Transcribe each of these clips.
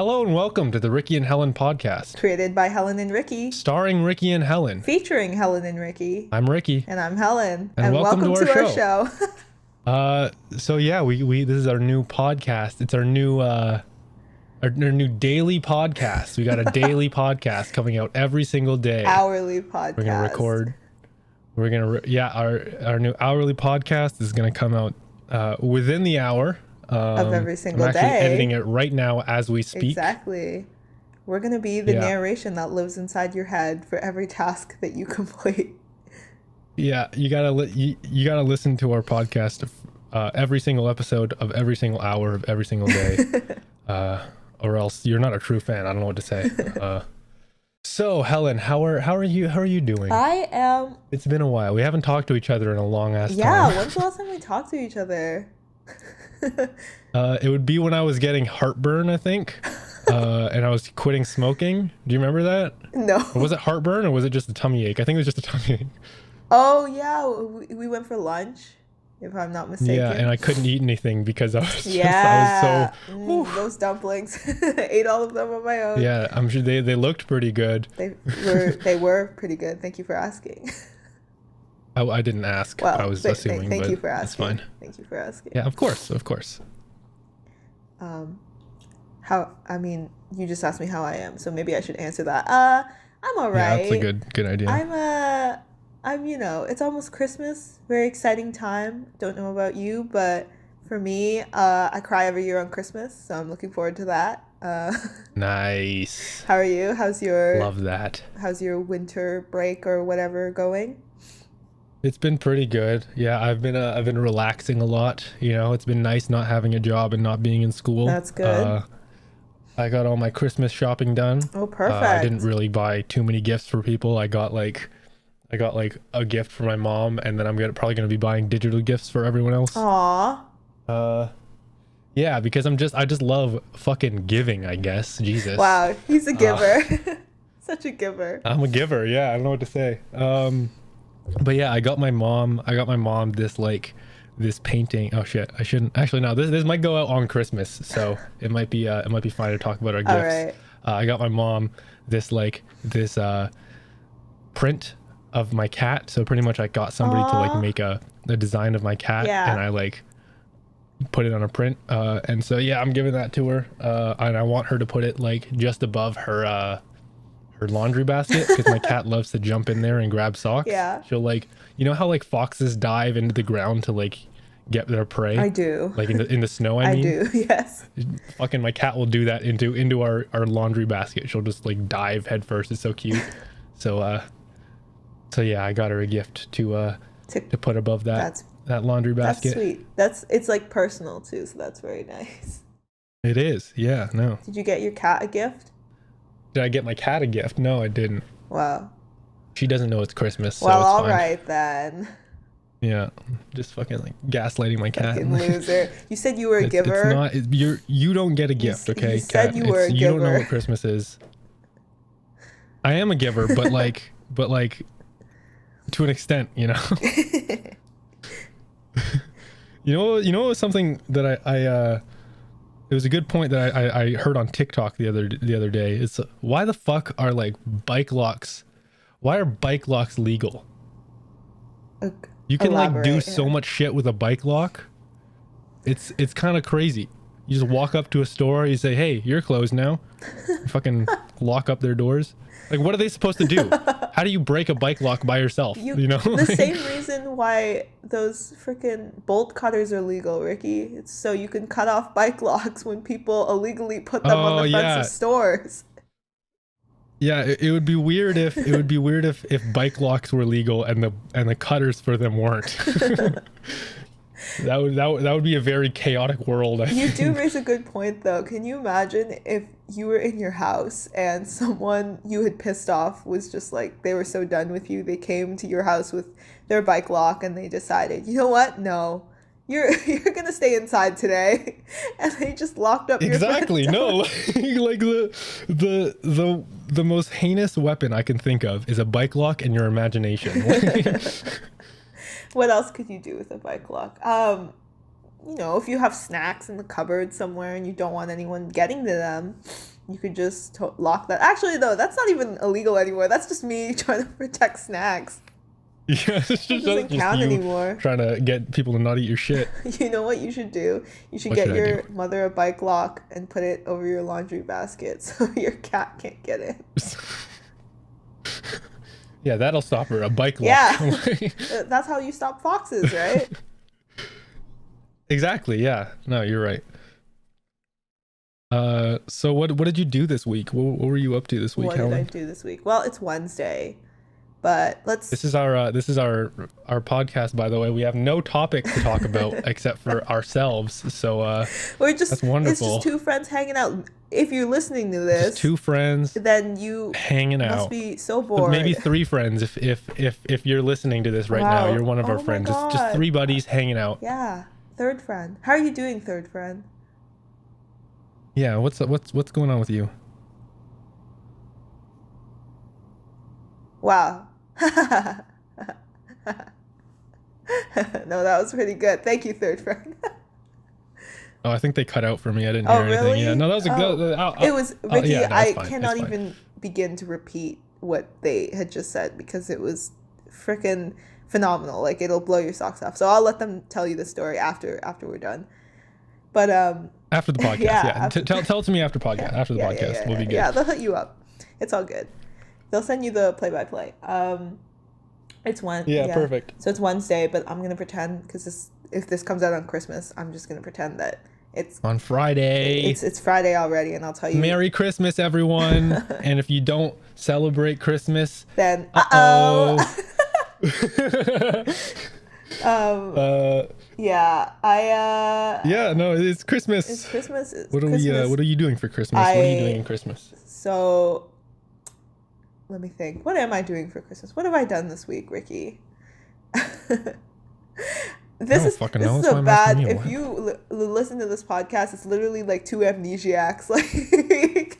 Hello and welcome to the Ricky and Helen podcast. Created by Helen and Ricky. Starring Ricky and Helen. Featuring Helen and Ricky. I'm Ricky. And I'm Helen. And welcome to our show. So yeah, we this is our new podcast. It's our new daily podcast. We got a daily podcast coming out every single day. Hourly podcast. We're gonna record. Our new hourly podcast is gonna come out within the hour. Of every single day. I'm actually editing it right now as we speak. Exactly. We're going to be the narration that lives inside your head for every task that you complete. Yeah, you gotta listen to our podcast every single episode of every single hour of every single day, or else you're not a true fan. I don't know what to say. So Helen, how are you doing? I am. It's been a while. We haven't talked to each other in a long ass time. Yeah, when's the last time we talked to each other? It would be when I was getting heartburn, I think, and I was quitting smoking. Do you remember that? No. Or was it heartburn or was it just a tummy ache? I think it was just a tummy ache. Oh yeah, we went for lunch, if I'm not mistaken. Yeah, and I couldn't eat anything because I was so those dumplings. I ate all of them on my own. Yeah, I'm sure they looked pretty good. They were pretty good. Thank you for asking. I didn't ask. Well, I was assuming. Thank you for asking. It's fine. Thank you for asking. Yeah, of course. You just asked me how I am, so maybe I should answer that. I'm all right. Yeah, that's a good idea. I'm it's almost Christmas. Very exciting time. Don't know about you, but for me, I cry every year on Christmas, so I'm looking forward to that. Nice. How are you? Love that. How's your winter break or whatever going? It's been pretty good. Yeah, I've been relaxing a lot. You know, it's been nice not having a job and not being in school. That's good. I got all my Christmas shopping done. Oh, perfect. I didn't really buy too many gifts for people. I got like a gift for my mom, and then I'm probably gonna be buying digital gifts for everyone else. Aww. Yeah, because I just love fucking giving, I guess. Jesus. Wow, he's a giver. Such a giver. I'm a giver. Yeah, I don't know what to say. But yeah, I got my mom this painting. Oh shit, I shouldn't actually. No, this might go out on Christmas, so it might be fine to talk about our gifts. All right. I got my mom this print of my cat. So pretty much I got somebody to make a design of my cat, and I put it on a print. And so yeah, I'm giving that to her. And I want her to put it just above her laundry basket, because my cat loves to jump in there and grab socks. Yeah. She'll you know how foxes dive into the ground to get their prey? I do. In the snow, I mean. do, yes. Fucking my cat will do that into our laundry basket. She'll just dive head first. It's so cute. So yeah, I got her a gift to put above that laundry basket. That's sweet. It's personal too, so that's very nice. It is. Yeah, no. Did you get your cat a gift? Did I get my cat a gift? No, I didn't. Wow. She doesn't know it's Christmas, so well, it's all fine. right then. Yeah, just fucking gaslighting my cat. Fucking loser. You said you were a giver. It's not. You don't get a gift, okay? You said cat. You were a giver. You don't know what Christmas is. I am a giver, but to an extent, you know. you know something that I it was a good point that I heard on TikTok the other day. It's why the fuck are bike locks? Why are bike locks legal? You can do so much shit with a bike lock. It's kind of crazy. You just walk up to a store, you say, "Hey, you're closed now." You fucking lock up their doors. What are they supposed to do? How do you break a bike lock by yourself? You know? The same reason why those freaking bolt cutters are legal, Ricky. It's so you can cut off bike locks when people illegally put them on the fronts of stores. Yeah, it would be weird if if bike locks were legal and the cutters for them weren't. That would be a very chaotic world. You do raise a good point though. Can you imagine if you were in your house and someone you had pissed off was just they were so done with you, they came to your house with their bike lock and they decided, you know what? No. You're gonna stay inside today, and they just locked up your exactly. No, the most heinous weapon I can think of is a bike lock and your imagination. What else could you do with a bike lock? if you have snacks in the cupboard somewhere and you don't want anyone getting to them, you could just lock that. Actually, though, that's not even illegal anymore. That's just me trying to protect snacks. Yeah, it's It doesn't count you anymore. trying to get people to not eat your shit. You know what you should do? You should What get should I your do? mother a bike lock and put it over your laundry basket so your cat can't get it. Yeah, that'll stop her. A bike lock. Yeah. That's how you stop foxes, right? Exactly. Yeah. No, you're right. So what did you do this week? What were you up to this week, What did I Helen? do this week? Well, it's Wednesday, but This is our podcast, by the way. We have no topics to talk about except for ourselves. So that's wonderful. It's just two friends hanging out. If you're listening to this, just two friends then you hanging must out. be so bored. Maybe three friends if you're listening to this right now. Wow. You're one of our Oh my friends. It's just God. three buddies hanging out. Yeah, third friend. How are you doing, third friend? Yeah, what's going on with you? Wow. No, that was pretty good. Thank you, third friend. Oh, I think they cut out for me. I didn't Oh, hear anything. really? Yeah, no, that was a Oh. good. It was Ricky. Yeah, no, I it's fine, cannot it's fine. even begin to repeat what they had just said because it was freaking phenomenal. Like it'll blow your socks off. So I'll let them tell you the story after we're done. But After the podcast, Yeah, yeah. after- Tell it to me after podcast. After the podcast, we'll be good. Yeah, they'll hit you up. It's all good. They'll send you the play-by-play. It's Yeah, perfect. So it's Wednesday, but I'm gonna pretend because if this comes out on Christmas, I'm just gonna pretend that it's On Friday. it's Friday already, and I'll tell you. Merry Christmas, everyone. And if you don't celebrate Christmas, Then uh-oh. Yeah, Yeah, no, it's Christmas. It's Christmas. What are you doing for Christmas? What are you doing in Christmas? So, let me think. What am I doing for Christmas? What have I done this week, Ricky? This is fucking know. a That's why I'm bad. asking you. If What? you listen to this podcast, it's literally like two amnesiacs, like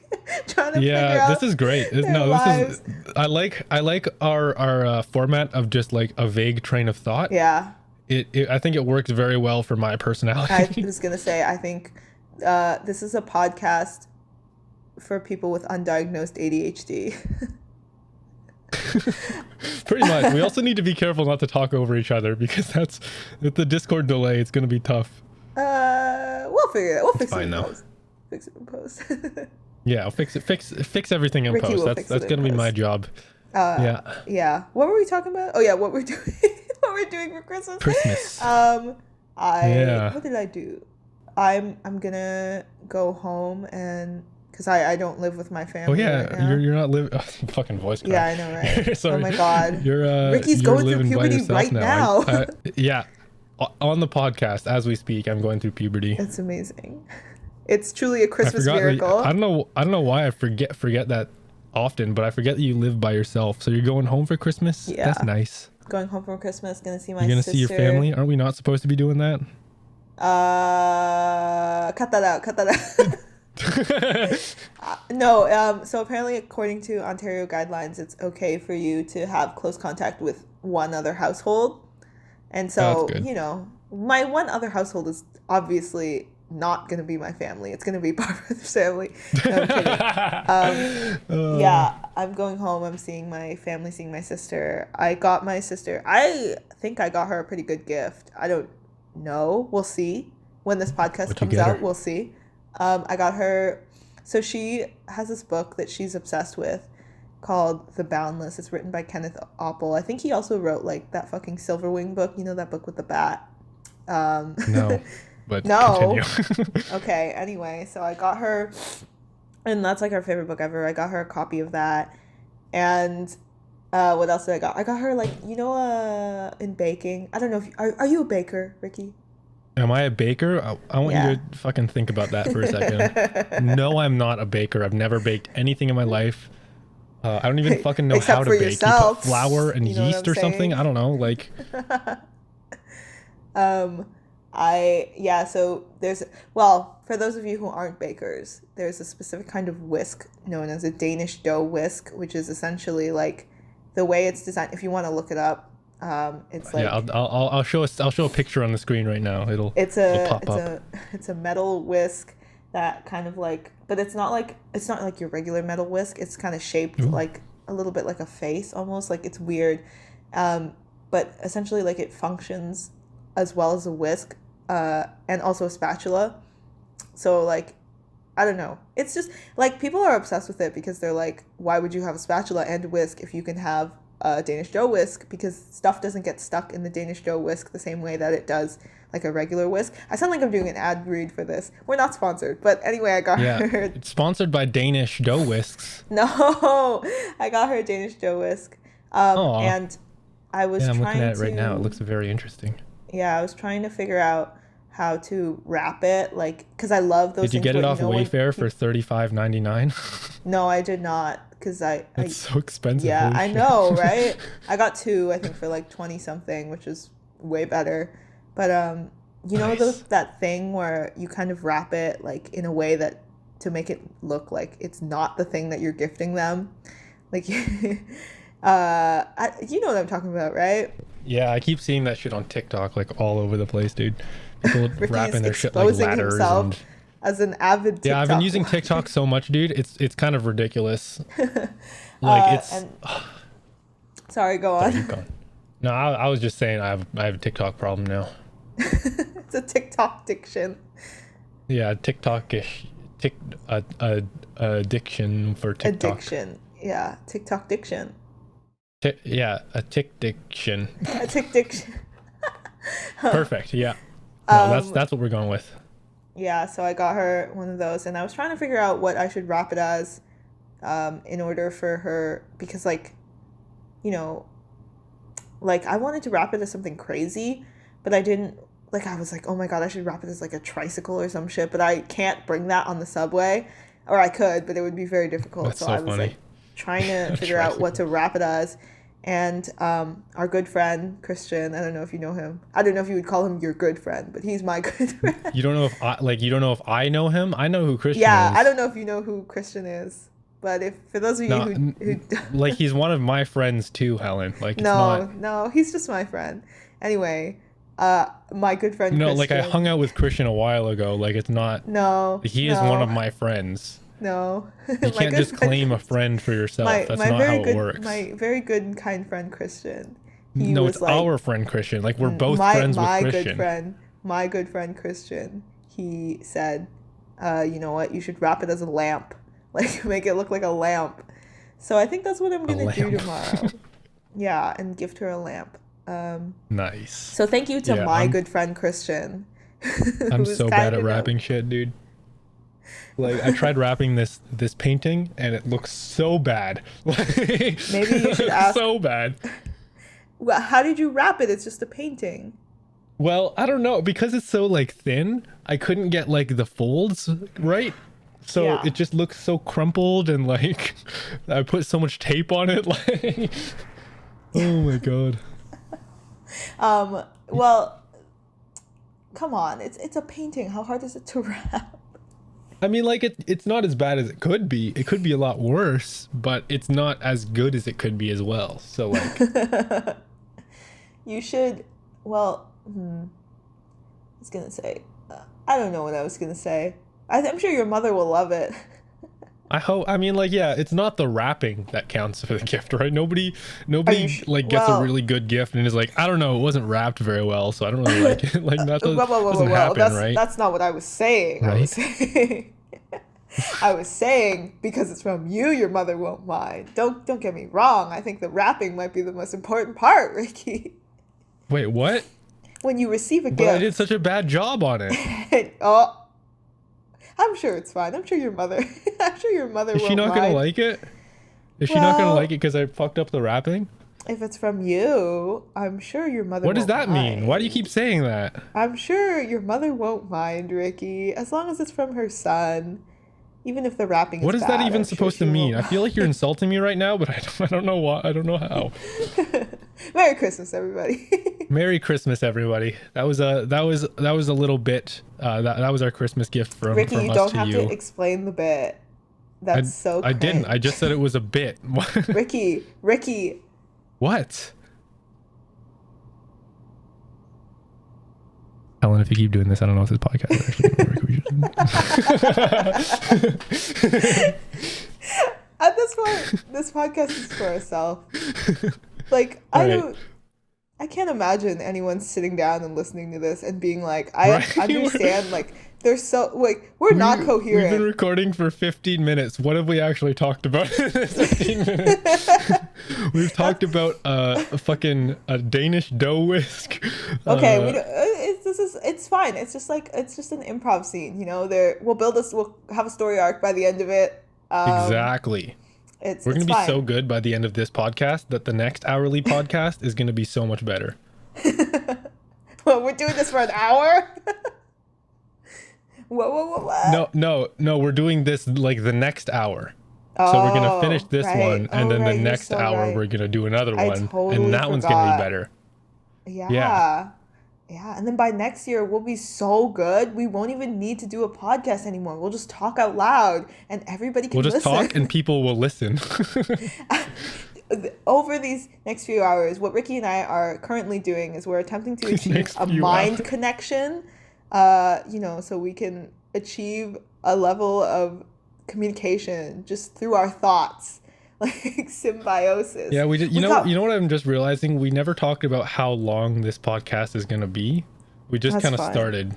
trying to figure Yeah, out this is great. their No, lives. this is. I like our format of just like a vague train of thought. Yeah, I think it works very well for my I personality. was gonna say. I think this is a podcast for people with undiagnosed ADHD. Pretty much. We also need to be careful not to talk over each other because that's with the Discord delay. It's gonna be tough. We'll figure it. We'll fix it fine, in though. post. Fix it in post. Yeah, I'll fix it. Fix everything in Ricky post. will That's fix it in gonna be my post. job. Yeah, Yeah. What were we talking about? Oh yeah, what we're doing. What we're doing for Christmas. Christmas. I Yeah. what did I do? I'm gonna go home and because I don't live with my Oh family. yeah, right now. you're not living. Fucking voice crack. Yeah, I know, right? Sorry. Oh my God. you're Ricky's going through living by puberty yourself right now. Yeah, on the podcast as we speak, I'm going through puberty. It's amazing. It's truly a I Christmas forgot. miracle. I don't know why I forget that often, but I forget that you live by yourself. So you're going home for Christmas. Yeah. That's nice. Going home from Christmas, gonna see my You're gonna sister. see your family. Aren't we not supposed to be doing that? Cut that out. Cut that out. No, so apparently according to Ontario guidelines, it's okay for you to have close contact with one other household. And so, That's good. my one other household is obviously not going to be my family. It's going to be Barbara's family. No, I'm kidding. Yeah, I'm going home. I'm seeing my family, seeing my sister. I think I got her a pretty good gift. I don't know. We'll see. When this podcast What'd you comes get out, her? we'll see. I got her. So she has this book that she's obsessed with called The Boundless. It's written by Kenneth Oppel. I think he also wrote like that fucking Silverwing book. You know that book with the bat? No, but No. continue. Okay, anyway, so I got her, and that's like her favorite book ever. I got her a copy of that. And what else did I got? I got her like, in baking. I don't know if are you a baker, Ricky? Am I a baker? I want Yeah. you to fucking think about that for a second. No, I'm not a baker. I've never baked anything in my life. I don't even fucking know Except how to for bake. yourself. You put flour and You know what yeast I'm or something. saying? I don't know. Like, So for those of you who aren't bakers, there's a specific kind of whisk known as a Danish dough whisk, which is essentially like the way it's designed. If you want to look it up, It's Yeah, like I'll show a picture on the screen right now. it's It'll a pop up. it's a metal whisk that kind of like, but it's not like your regular metal whisk. It's kind of shaped Ooh. like a little bit like a face almost, like it's weird. um, but essentially like it functions as well as a whisk, and also a spatula. So like, I don't know. It's just like people are obsessed with it because they're like, why would you have a spatula and a whisk if you can have a Danish Dough whisk? Because stuff doesn't get stuck in the Danish Dough whisk the same way that it does like a regular whisk. I sound like I'm doing an ad read for this. We're not sponsored, but anyway, I got Yeah, her. it's sponsored by Danish Dough Whisks. No, I got her a Danish Dough whisk. Oh, And I was yeah, I'm looking trying at it right now. It to, looks very interesting. yeah, I was trying to figure out how to wrap it, like, because I love those Did you things get it where, off when Wayfair for people, $35.99? no, I did not, because That's so expensive. yeah, Holy I shit. know, right? I got two, I think, for like 20 something, which is way better. But Nice. that thing where you kind of wrap it like in a way that to make it look like it's not the thing that you're gifting them. Like you know what I'm talking about, right? Yeah, I keep seeing that shit on TikTok like all over the place, dude. People Ricky's wrapping their shit like exposing ladders himself and as an avid yeah, I've been TikTok using watcher. TikTok so much, dude. It's kind of ridiculous. Like it's And sorry, go sorry, on. keep going. No, I was just saying I have a TikTok problem now. It's a TikTok diction. Yeah, TikTok-ish, addiction for TikTok. Addiction. Yeah, TikTok diction. Yeah, a tick diction. A tick diction. Perfect. Yeah. No, that's Um, that's what we're going with. yeah, so I got her one of those, and I was trying to figure out what I should wrap it as, in order for her, because like, you know, like I wanted to wrap it as something crazy, but I didn't. Like I was like, oh my god, I should wrap it as like a tricycle or some shit, but I can't bring that on the subway, or I could, but it would be very difficult. That's So so I was like funny. trying to A figure out what tricycle. to wrap it as, and our good friend Christian. I don't know if you know him. I don't know if you would call him your good friend, but he's my good friend. You don't know if I like you don't know if I know him. I know who Christian Yeah, I is. don't know if you know who Christian is, but if for those of you No, who like he's one of my friends too, Helen. Like it's no, not. no, he's just my friend. Anyway, my good friend No, like I Christian. hung out with Christian a while ago. Like it's not. No, He is one of no, my friends. no. You My can't good just friend claim a Christian. friend for yourself. That's My not how very it good works. and kind friend Christian. He No, it's was like our friend Christian. Like we're both friends with Christian. my good friend Christian. He said, you know what? You should wrap it as a lamp, like make it look like a lamp. So I think that's what I'm A gonna do lamp. tomorrow. Yeah, and gift her a lamp. Nice. So thank you to Yeah, my good friend Christian, I'm who's so bad kind at enough. wrapping shit, dude. Like I tried wrapping this painting and it looks so bad. Like Maybe you should ask. so bad. Well, how did you wrap it? It's just a painting. Well, I don't know because it's so like thin. I couldn't get like the folds right. So Yeah. it just looks so crumpled and like I put so much tape on it like oh my god. Well, come on. It's a painting. How hard is it to wrap? I mean like it's not as bad as it could be. It could be a lot worse, but it's not as good as it could be as well. So like You should. Well, I was gonna say. I don't know what I was gonna say. I'm sure your mother will love it. I hope. I mean, like, yeah, it's not the wrapping that counts for the gift, right? Are Nobody you like gets a well, really good gift and is like, I don't know, it wasn't wrapped very well, so I don't really like it. Like that doesn't happen, That's right? not what I was saying. I was Right? saying. I was saying because it's from you, your mother won't mind. Don't get me wrong. I think the wrapping might be the most important part, Ricky. Wait, what? When you receive a But I did gift, such a bad job on it. oh, I'm sure it's fine. I'm sure your mother. I'm sure your mother Is she won't not gonna mind. like it? Is she not gonna like Well, it because I fucked up the wrapping? if it's from you, I'm sure your mother What does won't that mean? Why do you keep mind. saying that? I'm sure your mother won't mind, Ricky, as long as it's from her son. Even if the wrapping What is is that bad, even I'm sure supposed to she mean? won't I feel like you're mind. insulting me right now, but I don't know why. I don't know how. Merry Christmas, everybody. Merry Christmas, everybody. That was a little bit. That was our Christmas gift Ricky, from you us don't to have to you. explain the bit. I That's so I didn't. I cringe. just said it was a bit. Ricky, What? Helen, if you keep doing this, I don't know if this podcast is actually going to work. At this point, this podcast is for ourselves. Like, Right. I can't imagine anyone sitting down and listening to this and being like, I Right. understand, like, they're so, like, we're not We've been coherent. recording for 15 minutes. What have we actually talked about in this 15 minutes? We've talked about a Danish dough whisk. Okay, we don't, it's fine. It's just like, it's just an improv scene, you know? We'll have a story arc by the end of it. Exactly. We're going to be fine. so good by the end of this podcast that the next hourly podcast is going to be so much better. Well, we're doing this for an hour? What? No, we're doing this like the next hour. So we're going to finish this right. one, and then right. the You're next so hour right. we're going to do another I one, totally and that one's going to forgot. be better. Yeah. And then by next year, we'll be so good, we won't even need to do a podcast anymore. We'll just talk out loud, and everybody can We'll just listen. talk, and people will listen. Over these next few hours, what Ricky and I are currently doing is we're attempting to achieve next a few mind hours. connection, so we can achieve a level of communication just through our thoughts, like symbiosis. Yeah, we did. You Without- know what I'm just realizing? We never talked about how long this podcast is going to be. We just That's kind of fine. started.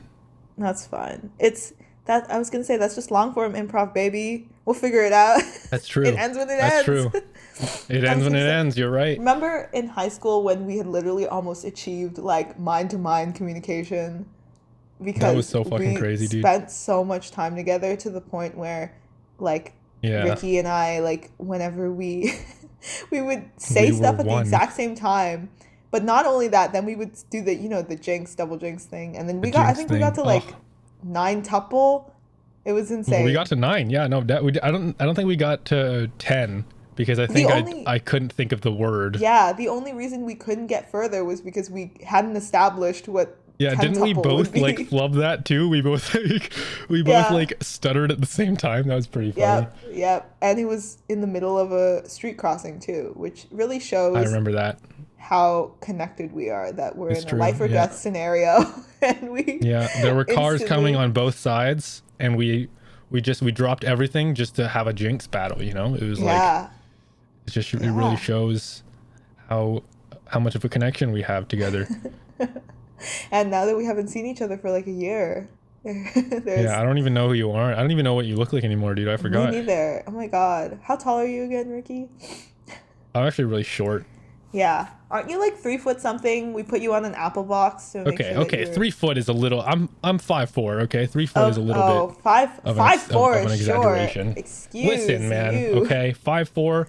That's fine. I was gonna say that's just long form improv, baby. We'll figure it out. That's true. It ends when it That's ends. true. It ends when it ends. You're right. Remember in high school when we had literally almost achieved like mind to mind communication because That was so fucking we crazy, dude. spent so much time together to the point where like Yeah. Ricky and I, like, whenever we we would say We stuff were at the one. exact same time. But not only that, then we would do the, the double jinx thing. And then The I jinx think we got to thing. like Oh. 9 tuple. It was insane. We got to 9. Yeah, no, I don't think we got to 10 because I The think only- I couldn't think of the word. Yeah, the only reason we couldn't get further was because we hadn't established what Yeah, didn't we 10-tuple both would be. like flub that too? We both Yeah. like stuttered at the same time. That was pretty funny. Yep. And it was in the middle of a street crossing too, which really shows I remember that. how connected we are, that we're It's in true, a life or yeah. death scenario. And we Yeah, there were cars coming instantly- on both sides, and we dropped everything just to have a jinx battle. You know, it was like Yeah. it's just it Yeah. really shows how much of a connection we have together. And now that we haven't seen each other for like a year, there's Yeah, I don't even know who you are. I don't even know what you look like anymore, dude. I forgot. me neither. Oh my god. How tall are you again, Ricky? I'm actually really short. Yeah. Aren't you like 3 foot something? We put you on an apple box to make Okay, sure that okay. you're- 3 foot is a little. I'm 5'4". Okay, 3 foot is a little bit. five of five four of an is exaggeration. short. Excuse Listen, man. you. Okay, 5'4".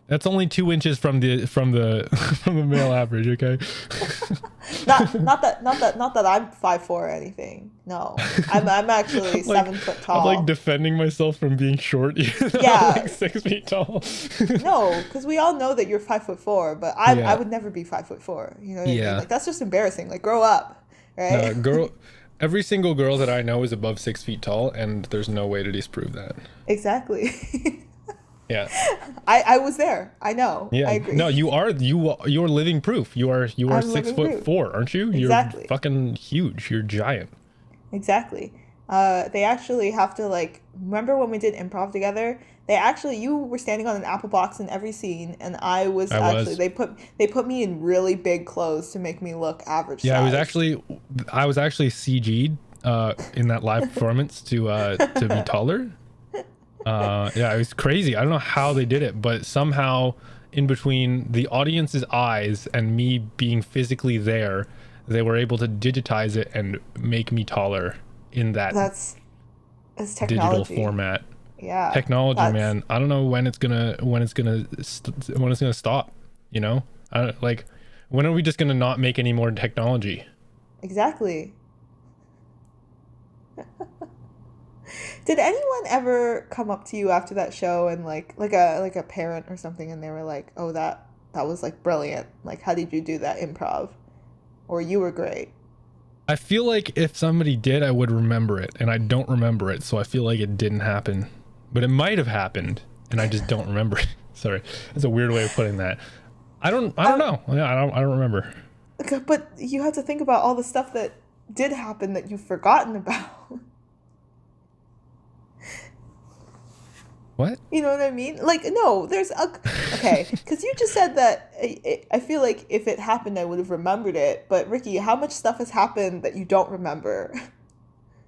That's only 2 inches from the from the male average. Okay. not that I'm 5'4" or anything. No, I'm actually Like, 7 foot tall. I'm like defending myself from being short. Even though Yeah. I'm like 6 feet tall. No, because we all know that you're 5'4", but I Yeah. would never be 5'4". You know what I Yeah. mean? Like that's just embarrassing. Like grow up, right? Every single girl that I know is above 6 feet tall, and there's no way to disprove that. Exactly. Yeah. I was there. I know. Yeah. I agree. No, you're living proof. You are I'm 6 living foot 4, aren't you? Exactly. You're fucking huge. You're giant. Exactly. They actually have to like remember when we did improv together. You were standing on an apple box in every scene, and I was. They put me in really big clothes to make me look average. Yeah, size. I was actually CG'd in that live performance to be taller. Yeah, it was crazy. I don't know how they did it, but somehow in between the audience's eyes and me being physically there, they were able to digitize it and make me taller in that That's digital technology. format. Yeah. Technology, that's- man. I don't know when it's gonna stop. You know, when are we just gonna not make any more technology? Exactly. Did anyone ever come up to you after that show and like a parent or something, and they were like, "Oh, that was like brilliant. Like, how did you do that improv?" Or "You were great." I feel like if somebody did, I would remember it, and I don't remember it, so I feel like it didn't happen. But it might have happened, and I just don't remember it. Sorry, that's a weird way of putting that. I don't know. Yeah, I don't remember. But you have to think about all the stuff that did happen that you've forgotten about? What? You know what I mean? Like, no, okay, because you just said that I feel like if it happened, I would have remembered it. But Ricky, how much stuff has happened that you don't remember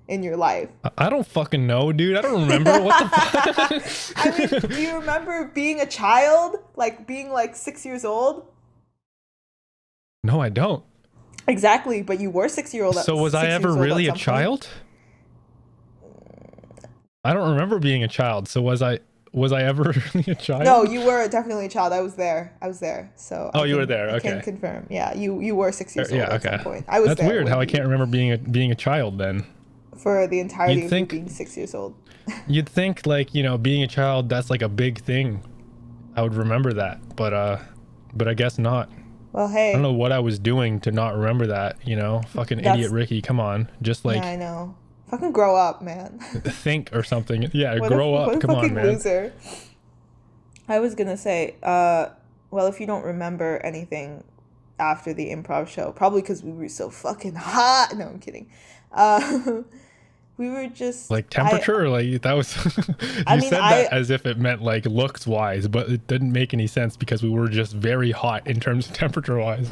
in your life? I don't fucking know, dude. I don't remember. What the fuck? I mean, do you remember being a child? Like being like 6 years old? No, I don't. Exactly, but you were 6 year old. So was I ever really a child? I don't remember being a child. So was I ever really a child? No, you were definitely a child. I was there. So oh, you were there. I Okay. can confirm. Yeah, you were 6 years old Yeah. at Okay. some point. I was That's there weird. How I when can't remember being a child then. for the entirety You'd of think- you being 6 years old. You'd think like being a child, that's like a big thing. I would remember that, but I guess not. Well, I hey. don't know what I was doing to not remember that. Fucking idiot Ricky. Come on, just like Yeah, I know. Fucking grow up, man. think or something. Yeah, What grow up. What a Come on, fucking man. loser. I was gonna say, well, if you don't remember anything after the improv show, probably because we were so fucking hot. No, I'm kidding. We were just Like temperature, or like that was. I You mean, said that as if it meant like looks wise, but it didn't make any sense because we were just very hot in terms of temperature wise.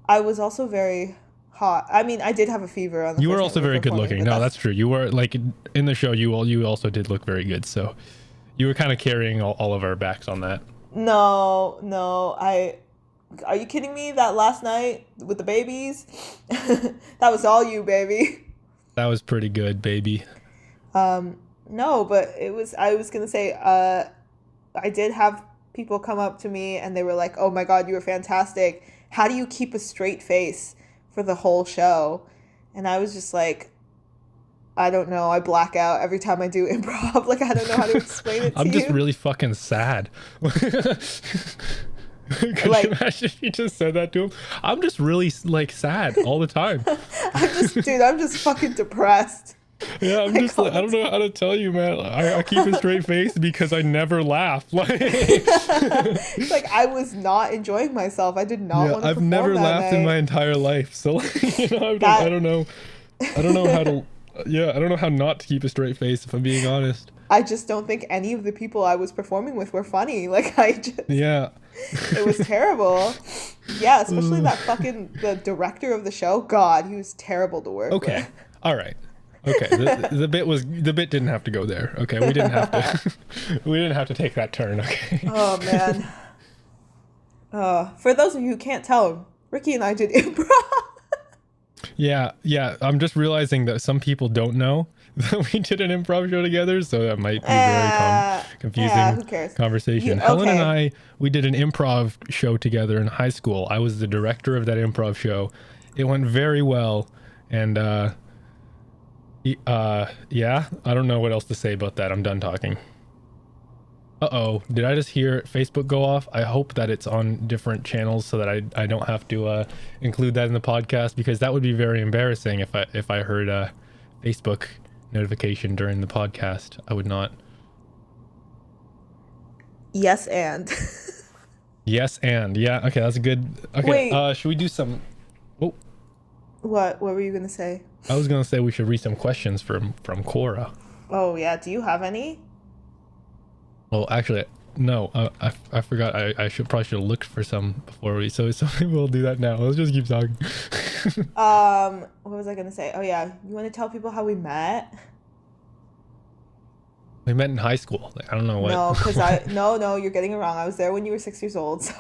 I was also very hot. I mean, I did have a fever on the You were first also night we very good performing, looking. but No, that's true. You were like in the show. You also did look very good. So you were kind of carrying all of our backs on that. No. Are you kidding me? That last night with the babies, that was all you, baby. That was pretty good, baby. No, but it was. I was gonna say. I did have people come up to me and they were like, "Oh my God, you were fantastic. How do you keep a straight face for the whole show?" And I was just like, I don't know. I black out every time I do improv. Like, I don't know how to explain it to you. I'm just really fucking sad. Could Like- you imagine if you just said that to him? I'm just really like sad all the time. I'm just fucking depressed. Yeah, I'm just like, I don't know how to tell you, man. I keep a straight face because I never laugh. Like, It's like I was not enjoying myself. I did not want to I've perform never that laughed in night. my entire life. So, like, I don't know how to. Yeah, I don't know how not to keep a straight face if I'm being honest. I just don't think any of the people I was performing with were funny. Like Yeah. it was terrible. Yeah, especially the director of the show. God, he was terrible to work with. Okay. All right. Okay. The bit didn't have to go there. Okay. We didn't have to. We didn't have to take that turn. Okay. Oh man. For those of you who can't tell, Ricky and I did improv. Yeah. I'm just realizing that some people don't know that we did an improv show together, so that might be very confusing who cares? conversation. Helen and we did an improv show together in high school. I was the director of that improv show. It went very well, and yeah, I don't know what else to say about that. I'm done talking. Uh-oh, did I just hear Facebook go off? I hope that it's on different channels so that I don't have to include that in the podcast, because that would be very embarrassing if I heard a Facebook notification during the podcast. I would not. Yes, and. Yes, and yeah, okay, that's a good. Okay, Wait. Should we do some? Oh, What were you gonna say? I was gonna say we should read some questions from Cora. Oh yeah, do you have any? Well, actually, no. I forgot. I probably should have looked for some before we. So we'll do that now. Let's just keep talking. What was I gonna say? Oh yeah, you want to tell people how we met? We met in high school. Like, I don't know what. No, because no, you're getting it wrong. I was there when you were 6 years old. So.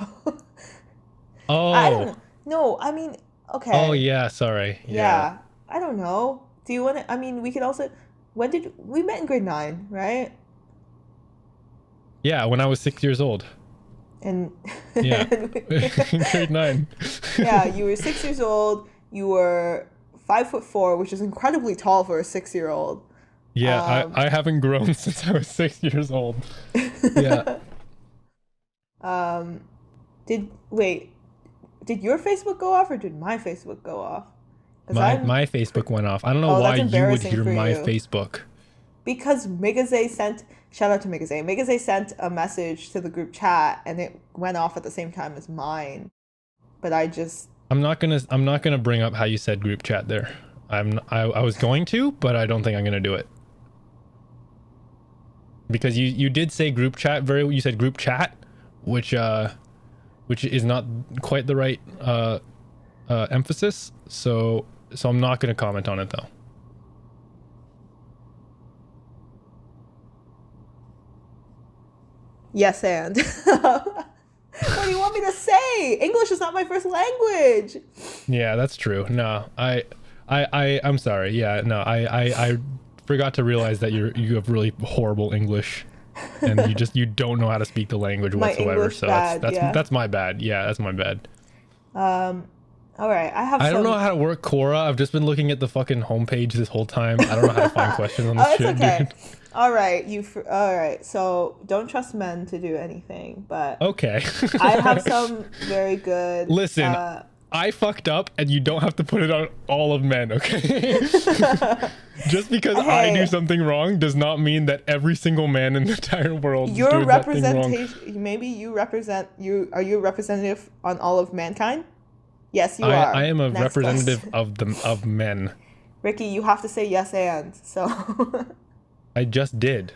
Oh. I don't know. No, I mean, okay. Oh yeah, sorry. Yeah. I don't know. Do you want to? I mean, we could also. When did we met in grade 9, right? Yeah, when I was 6 years old. And Yeah. In grade 9. yeah, you were 6 years old. You were 5'4", which is incredibly tall for a 6-year-old. Yeah, I haven't grown since I was 6 years old. Yeah. Did your Facebook go off or did my Facebook go off? My Facebook went off. I don't know why you would hear my Facebook. Because Megaze sent, shout out to Megaze. Megaze sent a message to the group chat and it went off at the same time as mine. But I just I'm not gonna bring up how you said group chat there. I was going to, but I don't think I'm gonna do it. Because you did say group chat you said group chat, which is not quite the right emphasis. So I'm not gonna comment on it though. Yes, and what do you want me to say? English is not my first language. Yeah, that's true. No, I'm sorry. Yeah, no, I forgot to realize that you have really horrible English, and you don't know how to speak the language My whatsoever. English So bad, yeah. that's my bad. Yeah, that's my bad. All right, I don't know how to work Quora. I've just been looking at the fucking homepage this whole time. I don't know how to find questions on this Oh, it's shit, okay. dude. All right, all right. So don't trust men to do anything, but Okay. I have some very good. Listen, I fucked up, and you don't have to put it on all of men, okay? Just because I do something wrong does not mean that every single man in the entire world is your doing that thing wrong. representation. Maybe you represent you. Are you a representative on all of mankind? Yes, you are. I am a Next representative question. of men. Ricky, you have to say yes and so. I just did.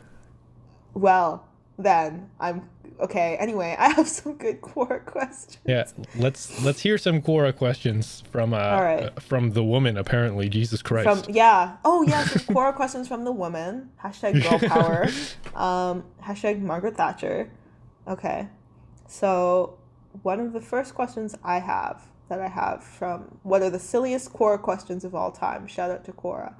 Well, then I'm okay. Anyway, I have some good Quora questions. Yeah, let's hear some Quora questions from right. from the woman apparently. Jesus Christ. Oh yeah, some Quora questions from the woman. Hashtag girl power. Hashtag Margaret Thatcher. Okay, so one of the first questions I have from what are the silliest Quora questions of all time. Shout out to Quora.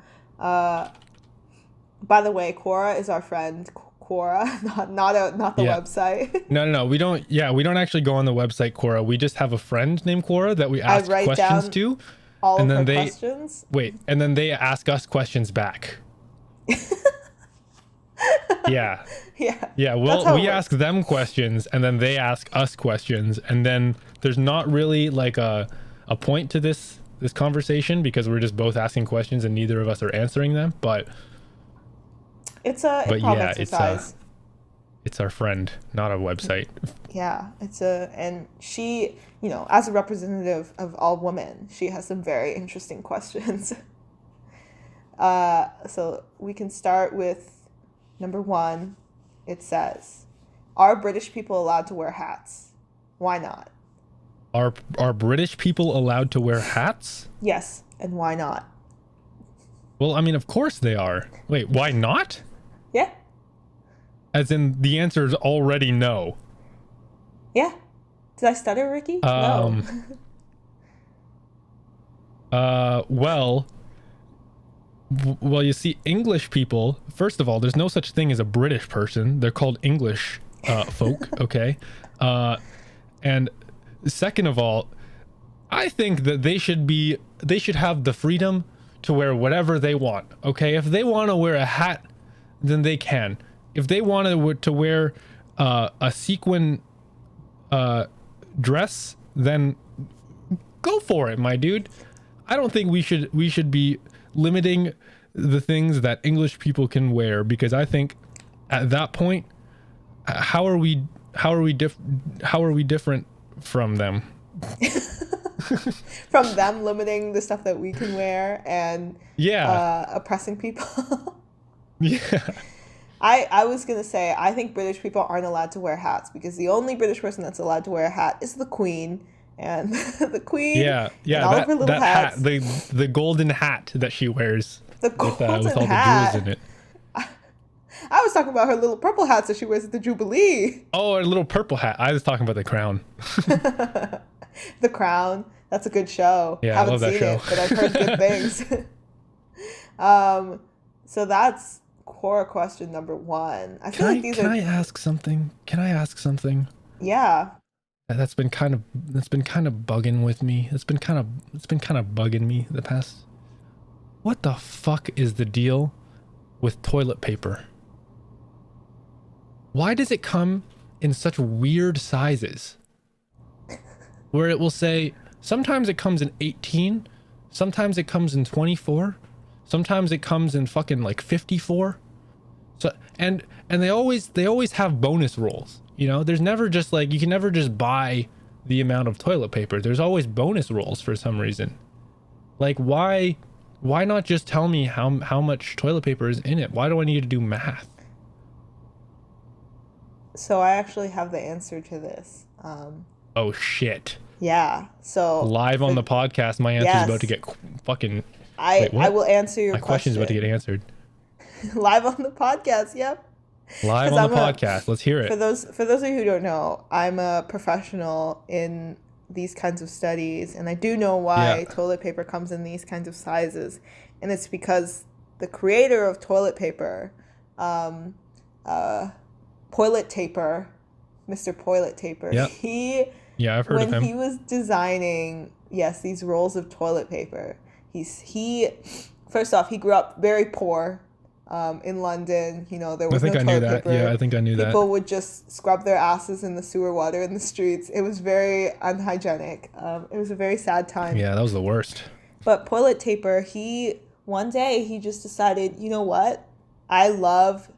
By the way, Quora is our friend. Quora, not the website. No. We don't actually go on the website Quora. We just have a friend named Quora that we ask questions to. All and of then her they questions. wait, and then they ask us questions back. Yeah. Yeah. Yeah, well, we ask them questions and then they ask us questions, and then there's not really like a point to this conversation because we're just both asking questions and neither of us are answering them, but it's a improv exercise. It's our friend, not a website. Yeah, and she, as a representative of all women, she has some very interesting questions. So we can start with number 1. It says, "Are British people allowed to wear hats? Why not?" Are British people allowed to wear hats? Yes, and why not? Well, I mean, of course they are. Wait, why not? Yeah. As in, the answer is already no. Yeah. Did I stutter, Ricky? No. Well, you see, English people, first of all, there's no such thing as a British person. They're called English folk, okay? And second of all, I think that they should have the freedom to wear whatever they want, okay? If they want to wear a hat, then they can. If they wanted to wear a sequin dress, then go for it, my dude. I don't think we should be limiting the things that English people can wear, because I think at that point, how are we different from them? From them limiting the stuff that we can wear and oppressing people. Yeah. I was going to say, I think British people aren't allowed to wear hats because the only British person that's allowed to wear a hat is the Queen. And the Queen and all of her little hats. Hat, the golden hat that she wears with all hat. the jewels in it. I was talking about her little purple hats that she wears at the Jubilee. Oh, her little purple hat. I was talking about the Crown. The Crown. That's a good show. Yeah, Haven't I love that seen show. it, but I've heard good things. So that's Quora question number 1. I feel like these Can I ask something? Yeah. That's been kind of bugging with me. It's been kind of bugging me the past. What the fuck is the deal with toilet paper? Why does it come in such weird sizes? Where it will say sometimes it comes in 18, sometimes it comes in 24, sometimes it comes in fucking like 54. So and they always have bonus rolls. There's never just like, you can never just buy the amount of toilet paper. There's always bonus rolls for some reason. Like, why not just tell me how much toilet paper is in it? Why do I need to do math? So I actually have the answer to this. Oh shit. Yeah. So Live on the podcast, my answer's about to get fucking... Wait, I will answer your my question's about to get answered. Live on the podcast, yep. Live on the podcast. Let's hear it. For those of you who don't know, I'm a professional in these kinds of studies, and I do know why toilet paper comes in these kinds of sizes, and it's because the creator of toilet paper, Toilet Taper, Mr. Toilet Taper, I've heard of him. When he was designing, these rolls of toilet paper, he first off, he grew up very poor. In London, there was no toilet paper. Yeah, I think I knew that. People would just scrub their asses in the sewer water in the streets. It was very unhygienic. It was a very sad time. Yeah, that was the worst. But Toilet Taper, one day he just decided, you know what? I love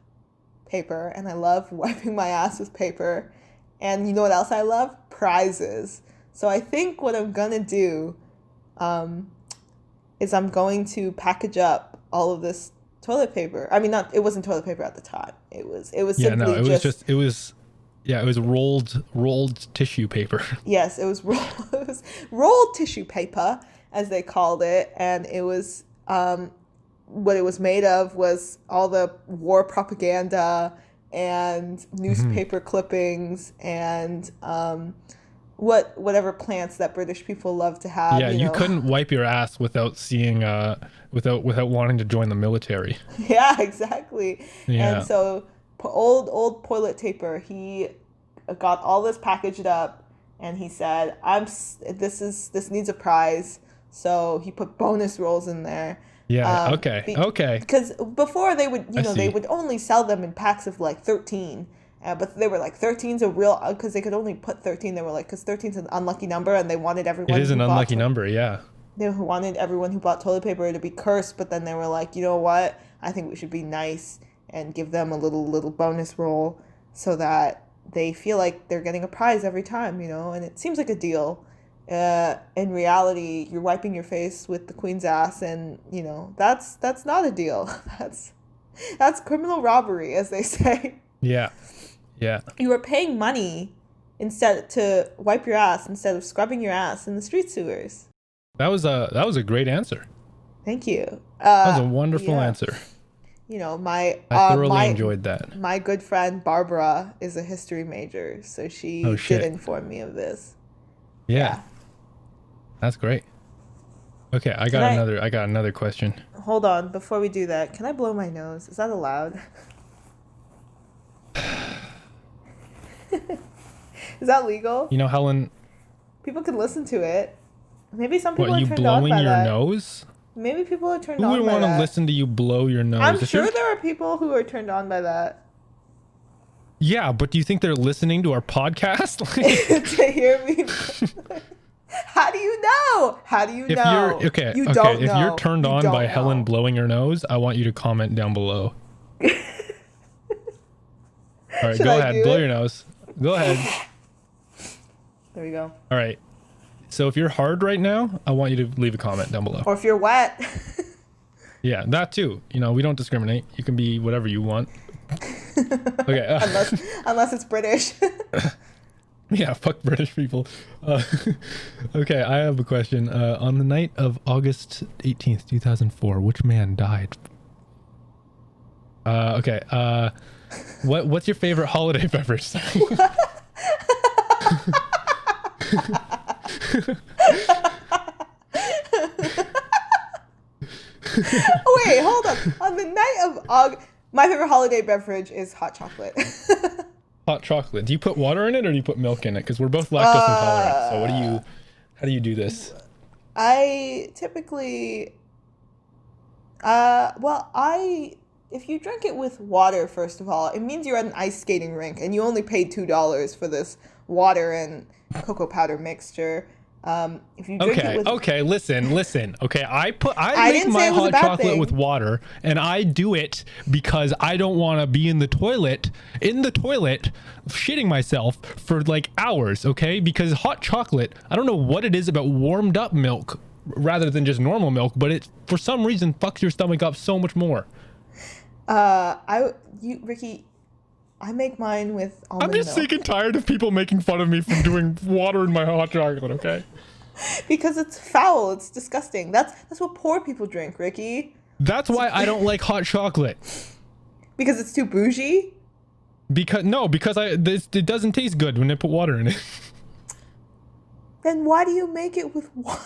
paper, and I love wiping my ass with paper. And you know what else I love? Prizes. So I think what I'm gonna do is I'm going to package up all of this toilet paper. I mean, it wasn't toilet paper at the time. It was simply it was rolled tissue paper. Yes, it was rolled tissue paper, as they called it, and it was what it was made of was all the war propaganda and newspaper clippings and whatever plants that British people love to have. Yeah, you couldn't wipe your ass without seeing without wanting to join the military. Yeah, exactly. Yeah. And so old Toilet Taper, he got all this packaged up, and he said, this needs a prize. So he put bonus rolls in there. Yeah. Okay. Because before they would, they would only sell them in packs of like 13. But they were like 13's a real, because they could only put 13. They were like, because 13's an unlucky number, and they wanted everyone. It is an unlucky number, yeah. They wanted everyone who bought toilet paper to be cursed, but then they were like, you know what? I think we should be nice and give them a little bonus roll so that they feel like they're getting a prize every time, and it seems like a deal. In reality, you're wiping your face with the queen's ass, and that's not a deal. That's criminal robbery, as they say. Yeah. You are paying money instead to wipe your ass instead of scrubbing your ass in the street sewers. That was a great answer. Thank you. That was a wonderful answer. I thoroughly enjoyed that. My good friend Barbara is a history major, so she did inform me of this. Yeah. That's great. Okay, I got another question. Hold on, before we do that, can I blow my nose? Is that allowed? Is that legal? Helen, people can listen to it. Maybe some people are you turned on by blowing your that. nose? Maybe people are turned Who on would by want that. to listen to you blow your nose? I'm sure there are people who are turned on by that. Yeah, but do you think they're listening to our podcast? To hear me. How do you know? How do you know? If you're turned on by Helen blowing your nose, I want you to comment down below. All right, go ahead. Blow your nose. Go ahead. There we go. All right. So if you're hard right now, I want you to leave a comment down below. Or if you're wet. Yeah, that too. We don't discriminate. You can be whatever you want. Okay. Unless it's British. Yeah, fuck British people. Okay, I have a question. On the night of August 18th, 2004, which man died? Okay. What's your favorite holiday beverage? Wait, hold on. On the night of August, my favorite holiday beverage is hot chocolate. Hot chocolate. Do you put water in it or do you put milk in it? Because we're both lactose intolerant. So how do you do this? I typically, if you drink it with water, first of all, it means you're at an ice skating rink and you only paid $2 for this water and cocoa powder mixture. If you drink it with Okay, listen. Okay, I I make didn't my say it was a hot bad chocolate thing. with water, and I do it because I don't want to be in the toilet shitting myself for like hours, okay? Because hot chocolate, I don't know what it is about warmed up milk rather than just normal milk, but it for some reason fucks your stomach up so much more. Ricky, I make mine with I'm almond just milk sick and tired of people making fun of me for doing water in my hot chocolate, okay? because it's foul. It's disgusting. That's what poor people drink, Ricky. That's why I don't like hot chocolate. Because it's too bougie. Because it doesn't taste good when they put water in it. Then why do you make it with water?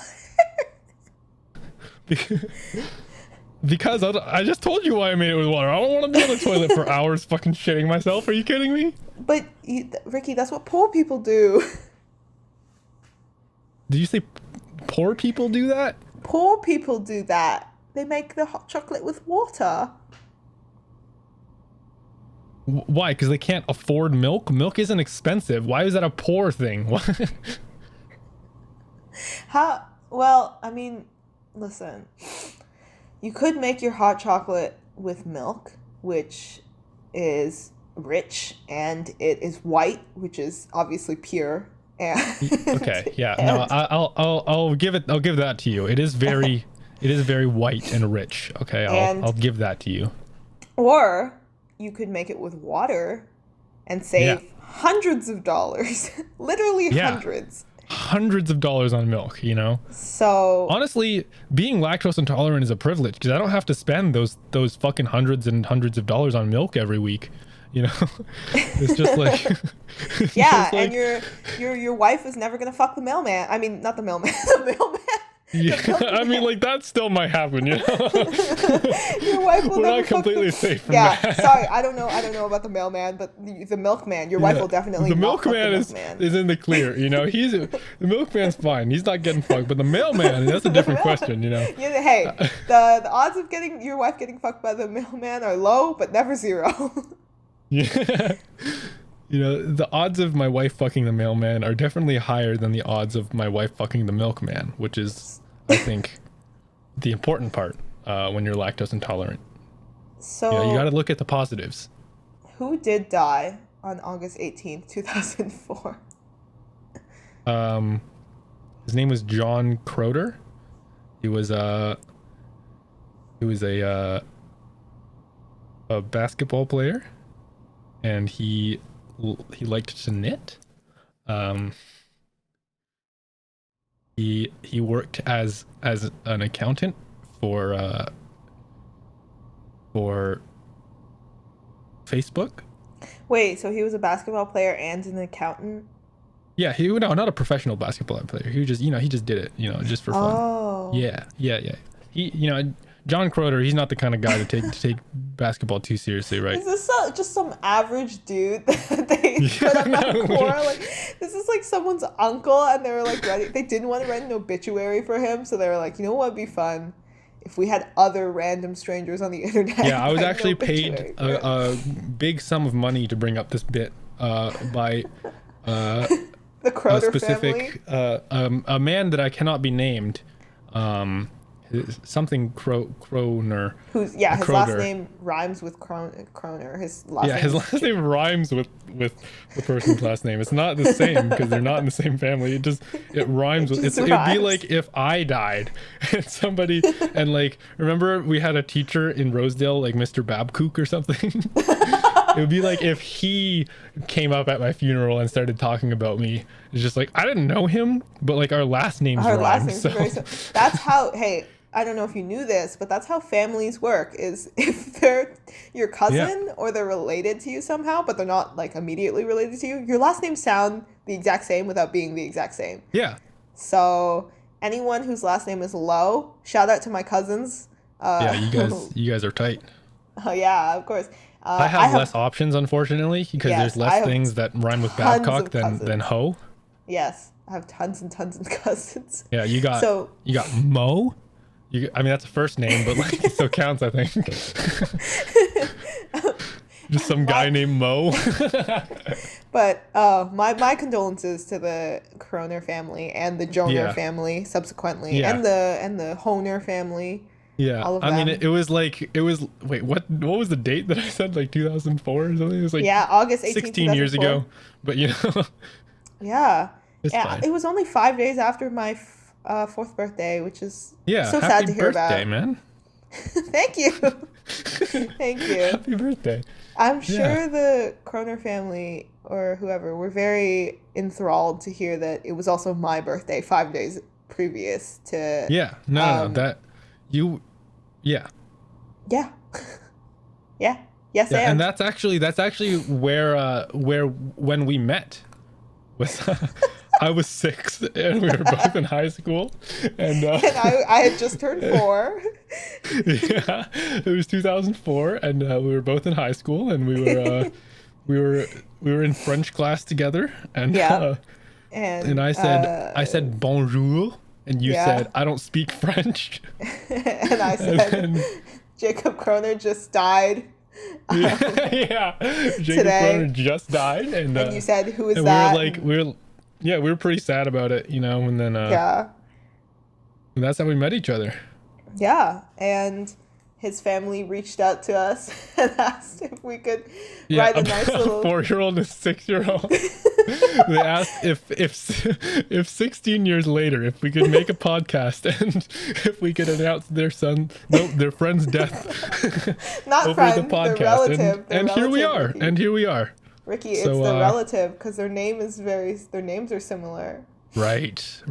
Because I just told you why I made it with water. I don't want to be on the toilet for hours fucking shitting myself. Are you kidding me? But Ricky, that's what poor people do. Did you say poor people do that? Poor people do that. They make the hot chocolate with water. Why? Because they can't afford milk? Milk isn't expensive. Why is that a poor thing? How? Well, I mean, listen. You could make your hot chocolate with milk, which is rich, and it is white, which is obviously pure. And Okay, yeah. No, I'll give that to you. It is very white and rich. Okay, I'll give that to you. Or you could make it with water and save hundreds of dollars. Literally hundreds of dollars on milk, you know? So honestly, being lactose intolerant is a privilege because I don't have to spend those fucking hundreds and hundreds of dollars on milk every week, you know? It's just like yeah, and your wife is never gonna fuck the mailman. I mean, not the mailman, the mailman. Yeah, I mean, like that still might happen, you know. Your wife will We're never not completely safe from yeah, that. sorry, I don't know about the mailman, but the milkman. Your wife will definitely. The not fuck milkman the milkman. is in the clear, you know. The milkman's fine. He's not getting fucked, but the mailman, that's a different question, you know. Yeah, hey, the odds of getting your wife getting fucked by the mailman are low, but never zero. Yeah. You know, the odds of my wife fucking the mailman are definitely higher than the odds of my wife fucking the milkman, which is, I think, the important part when you're lactose intolerant. So you know, you got to look at the positives. Who did die on August 18th, 2004? His name was John Croder. He was a basketball player, and he liked to knit. He worked as an accountant for Facebook. Wait, so he was a basketball player and an accountant? Yeah, not a professional basketball player. He just, he just did it, just for fun. Oh. Yeah. He, John Croder, he's not the kind of guy to take basketball too seriously, right? Is this just some average dude that they put up on core? Like, this is like someone's uncle, and they were like they didn't want to write an obituary for him, so they were like, you know what would be fun? If we had other random strangers on the internet. Yeah, I was actually paid a big sum of money to bring up this bit by the Croder family. A man that I cannot be named. Something Kroner. His last name rhymes with Kroner. His last name rhymes with the person's last name. It's not the same because they're not in the same family. It rhymes with. It'd be like if I died and somebody and like remember we had a teacher in Rosedale like Mr. Babcock or something. It would be like if he came up at my funeral and started talking about me. It's just like I didn't know him, but like our last names rhyme. So. That's how. Hey, I don't know if you knew this, but that's how families work. Is if they're your cousin or they're related to you somehow, but they're not like immediately related to you. Your last names sound the exact same without being the exact same. Yeah. So anyone whose last name is Lowe, shout out to my cousins. You guys are tight. Oh yeah, of course. I have less options, unfortunately, because there's less things that rime with Babcock than Ho. Yes, I have tons and tons of cousins. Yeah, you got Mo. That's a first name, but like it still counts, I think. Just some guy named Mo. But my condolences to the Kroner family and the Joner family subsequently, and the Honer family. Yeah, all of I mean, them. it was wait, what was the date that I said, like 2004 or something? It was like August 18th, 16 years ago, but yeah, it's fine. it was only 5 days after my fourth birthday, which is so happy sad to hear birthday, about. man. Thank you. Thank you. Happy birthday. I'm sure the Kroner family or whoever were very enthralled to hear that it was also my birthday 5 days previous to. Yeah, no, that you, yeah. Yeah. Yeah. Yes, yeah, and that's actually where when we met was I was 6 and we were both in high school, and I had just turned 4. Yeah, it was 2004, and we were both in high school, and we were in French class together, and and I said bonjour, and you said I don't speak French, and I said Jacob Kroner just died. Jacob Kroner just died, and you said, who is that? We were pretty sad about it, and then and that's how we met each other. Yeah, and his family reached out to us and asked if we could write a nice little 4-year-old and a 6-year-old. They asked if 16 years later, if we could make a podcast and if we could announce their friend's death Not over friend, the podcast. their relative. And here we are. Ricky. And here we are. Ricky, it's the relative because their names are similar. Right.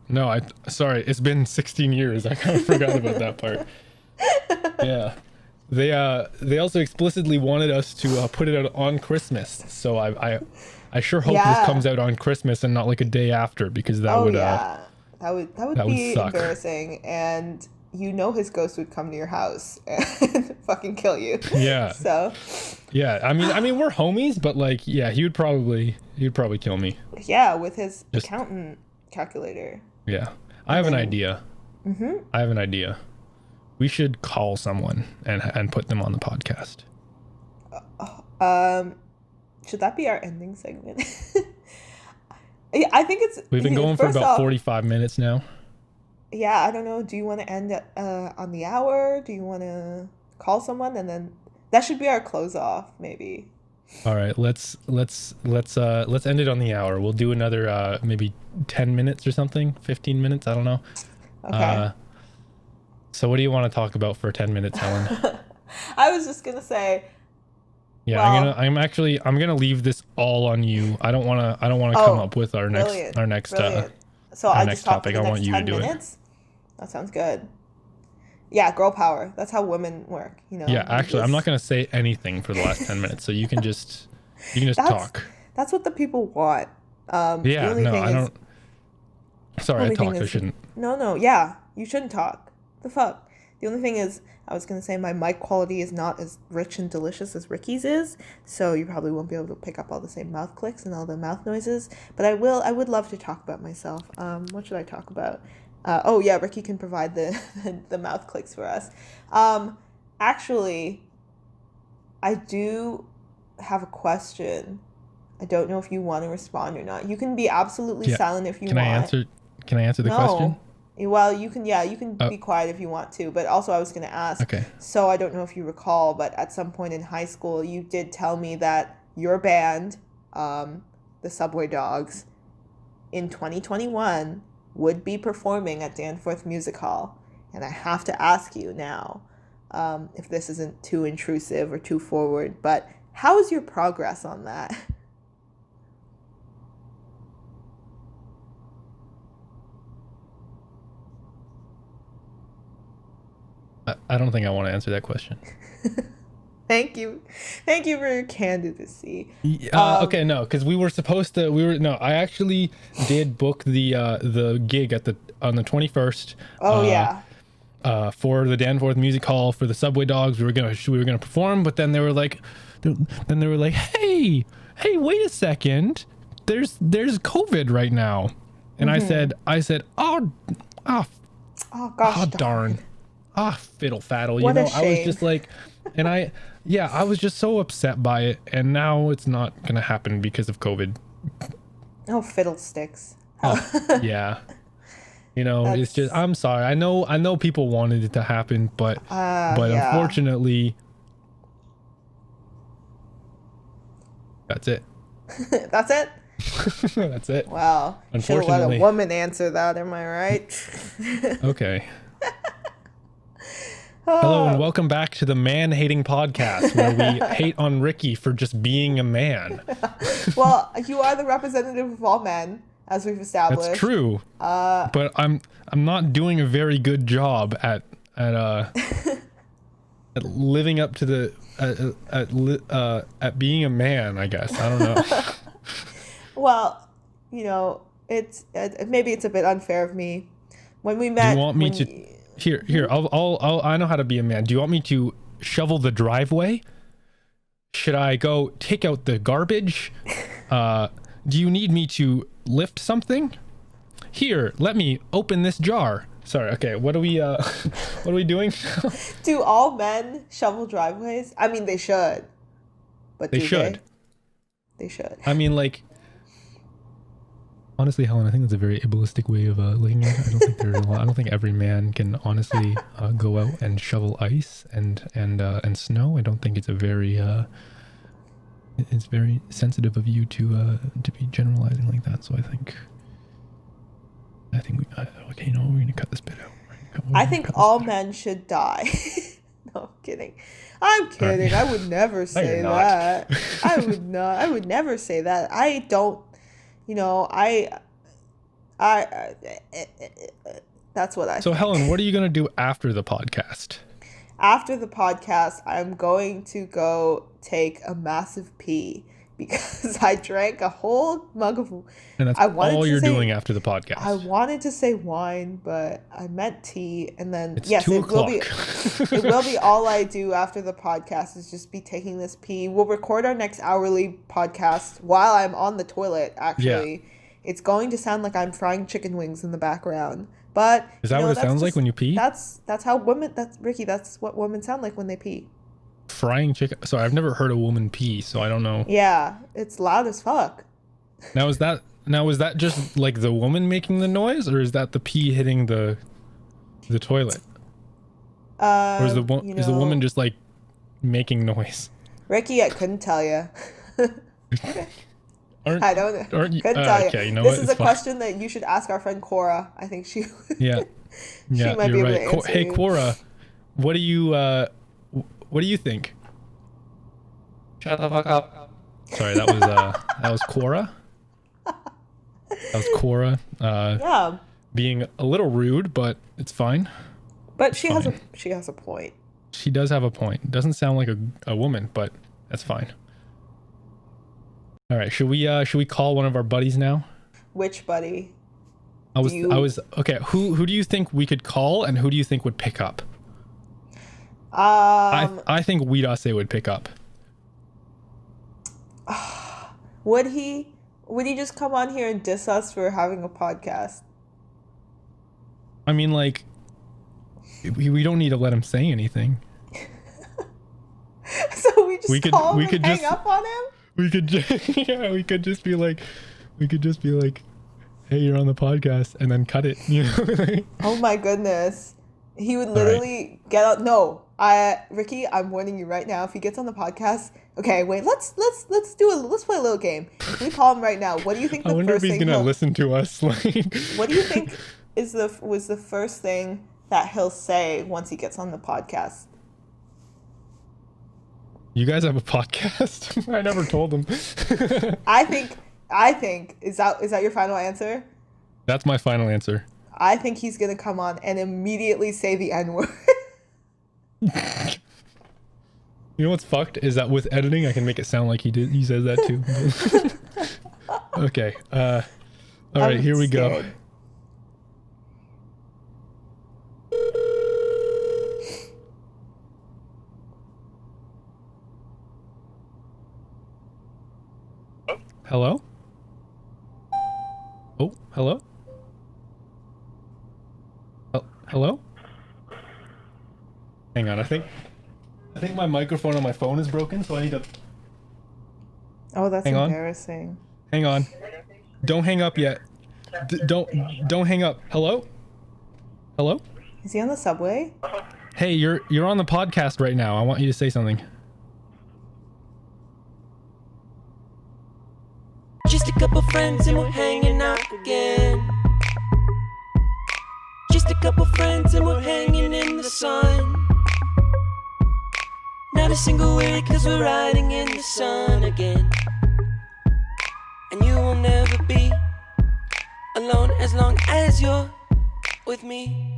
No, sorry. It's been 16 years. I kind of forgot about that part. Yeah. They also explicitly wanted us to put it out on Christmas. So I sure hope this comes out on Christmas and not like a day after, because that would be suck. Embarrassing, and his ghost would come to your house and fucking kill you. Yeah. So. Yeah, I mean we're homies, but he'd probably kill me. Yeah, with his accountant calculator. Yeah. I have an idea. I have an idea. We should call someone and put them on the podcast. Should that be our ending segment? I think we've been going for about 45 minutes now. Yeah, I don't know. Do you want to end on the hour? Do you want to call someone, and then that should be our close off, maybe? All right, let's end it on the hour. We'll do another maybe 10 minutes or something, 15 minutes. I don't know. Okay. So what do you want to talk about for 10 minutes, Helen? I was just gonna say. Yeah, well, I'm gonna leave this all on you. I don't wanna come up with our next So I just topic. I want you to do it. That sounds good. Yeah, girl power. That's how women work. Yeah, actually, I'm not gonna say anything for the last 10 minutes, so you can just talk. That's what the people want. I don't. Sorry, I talked. I shouldn't. No. Yeah, you shouldn't talk. The fuck. The only thing is, I was gonna say my mic quality is not as rich and delicious as Ricky's is, so you probably won't be able to pick up all the same mouth clicks and all the mouth noises. But I would love to talk about myself. What should I talk about? Ricky can provide the mouth clicks for us. Actually, I do have a question. I don't know if you want to respond or not. You can be absolutely silent if you want. Can I answer the question? Well, you can be quiet if you want to, but also I was going to ask. Okay. So I don't know if you recall, but at some point in high school, you did tell me that your band, the Subway Dogs, in 2021 would be performing at Danforth Music Hall. And I have to ask you now, if this isn't too intrusive or too forward, but how is your progress on that? I don't think I want to answer that question. Thank you for your candidacy. Okay, no, because we were supposed to. I actually did book the gig on the 21st. For the Danforth Music Hall for the Subway Dogs. We were gonna perform, but then they were like, hey, wait a second, there's COVID right now, and I said, oh gosh, darn. Fiddle faddle. What a I was shame. just like, And I was just so upset by it, and now it's not gonna happen because of COVID. Oh, fiddlesticks. Oh, yeah. It's just, That's I'm sorry. I know people wanted it to happen, but yeah. unfortunately, that's it. That's it. That's it. Wow. Should have let a Unfortunately. woman answer that. Am I right? Okay. Hello and Oh. welcome back to the man-hating podcast, where we hate on Ricky for just being a man. Well, you are the representative of all men, as we've established. That's true. But I'm not doing a very good job at living up to the at being a man, I guess. I don't know. Well, it's maybe it's a bit unfair of me. When we Do met, you want me to here, I know how to be a man. Do you want me to shovel the driveway? Should I go take out the garbage? Do you need me to lift something? Here, let me open this jar. Sorry, okay, what are we doing? do all men shovel driveways? I mean, they should. But They do should. They should. I mean, like, honestly, Helen, I think that's a very ableistic way of looking at it. I don't think every man can honestly go out and shovel ice and snow. I don't think it's a very it's very sensitive of you to be generalizing like that. So I think we okay. We're gonna cut this bit out. I think all men should die. No, I'm kidding. I'm kidding. Right. I would never say you're not. that. I would not. I would never say that. I don't. I that's what I So think. Helen, what are you gonna do after the podcast? After the podcast, I'm going to go take a massive pee because I drank a whole mug of. And that's I wanted all to you're say- doing after the podcast. I wanted to say wine, but I meant tea, and then It's yes, 2 it will be. o'clock. It will be all I do after the podcast is just be taking this pee. We'll record our next hourly podcast while I'm on the toilet. Actually, it's going to sound like I'm frying chicken wings in the background. But Is that what it that's sounds like just- when you pee? That's how women. That's Ricky. That's what women sound like when they pee. Frying chicken. Sorry, I've never heard a woman pee, so I don't know. Yeah, it's loud as fuck. Now is that just like the woman making the noise, or is that the pee hitting the toilet? Or is the woman just like making noise? Ricky, I couldn't tell you. I don't know. Aren't you? Couldn't tell you. Okay, you know This what? is It's a fine. question that you should ask our friend Cora. I think she. Yeah, yeah, might be you're able right. to answer Hey, you. Quora, what do you think? Shut the fuck up. Sorry, that was Quora. That was Quora Yeah, being a little rude, but it's fine. but she has fine. a point. She does have a point. Doesn't sound like a woman, but that's fine. All right, should we call one of our buddies now? Which buddy? I was okay. Who do you think we could call, and who do you think would pick up? I think Weedase would pick up. Would he just come on here and diss us for having a podcast? I mean, like, we don't need to let him say anything. So we just call him we and could hang just- up on him? We could yeah, we could just be like, hey, you're on the podcast, and then cut it. You know. Oh my goodness. He would literally get out. No, Ricky, I'm warning you right now. If he gets on the podcast, okay, wait. Let's play a little game. If we call him right now, what do you think I the wonder if first he's thing? gonna he'll- listen to us. Like, What do you think was the first thing that he'll say once he gets on the podcast? you guys have a podcast? I never told him. I think is that your final answer? That's my final answer. I think he's gonna come on and immediately say the N-word. You know what's fucked is that with editing, I can make it sound like he says that too. Okay. All right, I'm here we go. scared. Hello? Oh, hello? Hello? Hang on, I think I think my microphone on my phone is broken, so I need to Oh, that's Hang on. embarrassing. hang on. Don't hang up yet. Don't hang up. Hello? Hello? Is he on the subway? Hey, you're on the podcast right now. I want you to say something. Just a couple friends and we're hanging out again. Just a couple friends and we're hanging in the sun. Not a single word cause we're riding in the sun again. And you will never be alone as long as you're with me.